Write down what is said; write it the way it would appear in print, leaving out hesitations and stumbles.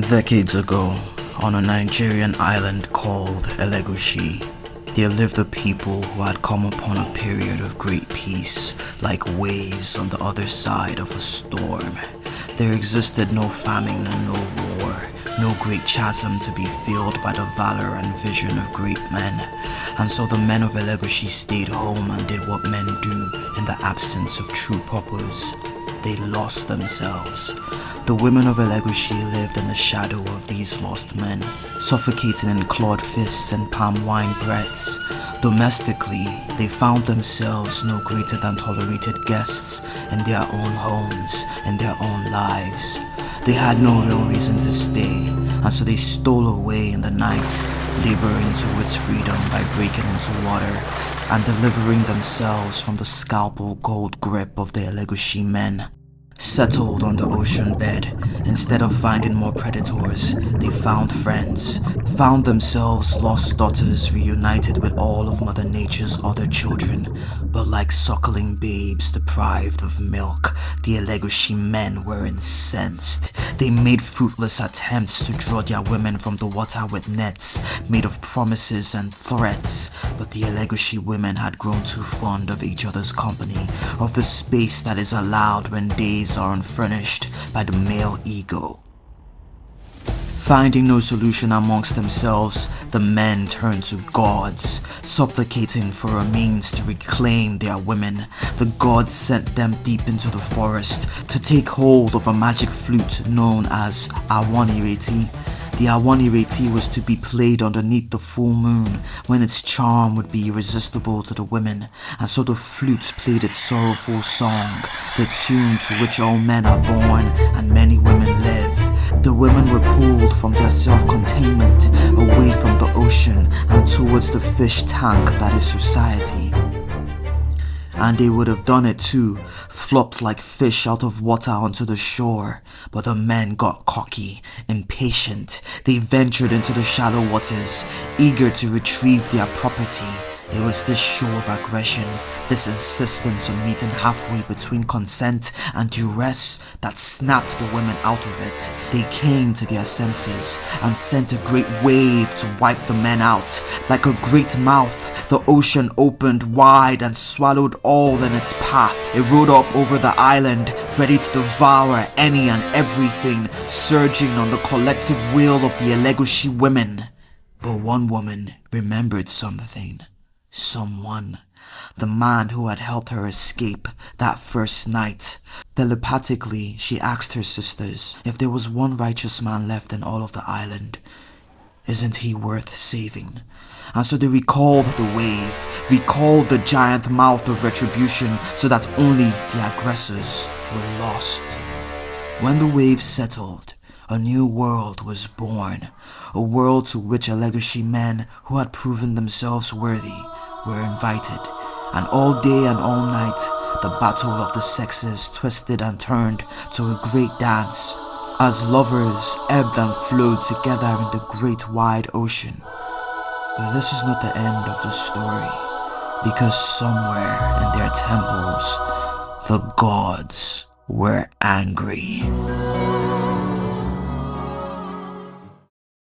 Decades ago, on a Nigerian island called Elegushi, there lived a people who had come upon a period of great peace, like waves on the other side of a storm. There existed no famine and no war, no great chasm to be filled by the valor and vision of great men. And so the men of Elegushi stayed home and did what men do in the absence of true purpose. They lost themselves. The women of Elegushi lived in the shadow of these lost men, suffocating in clawed fists and palm wine breaths. Domestically, they found themselves no greater than tolerated guests in their own homes, in their own lives. They had no real reason to stay, and so they stole away in the night, laboring towards freedom by breaking into water and delivering themselves from the scalpel gold grip of the Elegushi men. Settled on the ocean bed, instead of finding more predators, they found friends, found themselves lost daughters reunited with all of Mother Nature's other children. But like suckling babes deprived of milk, the Elegushi men were incensed. They made fruitless attempts to draw their women from the water with nets made of promises and threats. But the Elegushi women had grown too fond of each other's company, of the space that is allowed when days are unfurnished by the male ego. Finding no solution amongst themselves, the men turned to gods, supplicating for a means to reclaim their women. The gods sent them deep into the forest to take hold of a magic flute known as Awanireti. The Awanireti was to be played underneath the full moon, when its charm would be irresistible to the women, and so the flute played its sorrowful song, the tune to which all men are born and many women live. The women were pulled from their self-containment, away from the ocean and towards the fish tank that is society. And they would have done it too, flopped like fish out of water onto the shore. But the men got cocky, impatient. They ventured into the shallow waters, eager to retrieve their property. It was this show of aggression, this insistence on meeting halfway between consent and duress that snapped the women out of it. They came to their senses and sent a great wave to wipe the men out. Like a great mouth, the ocean opened wide and swallowed all in its path. It rode up over the island, ready to devour any and everything, surging on the collective will of the Elegushi women. But one woman remembered something. Someone. The man who had helped her escape that first night. Telepathically, she asked her sisters if there was one righteous man left in all of the island. Isn't he worth saving? And so they recalled the wave, recalled the giant mouth of retribution, so that only the aggressors were lost. When the wave settled, a new world was born, a world to which Elegushi men who had proven themselves worthy were invited, and all day and all night the battle of the sexes twisted and turned to a great dance as lovers ebbed and flowed together in the great wide ocean. But this is not the end of the story, because somewhere in their temples the gods were angry.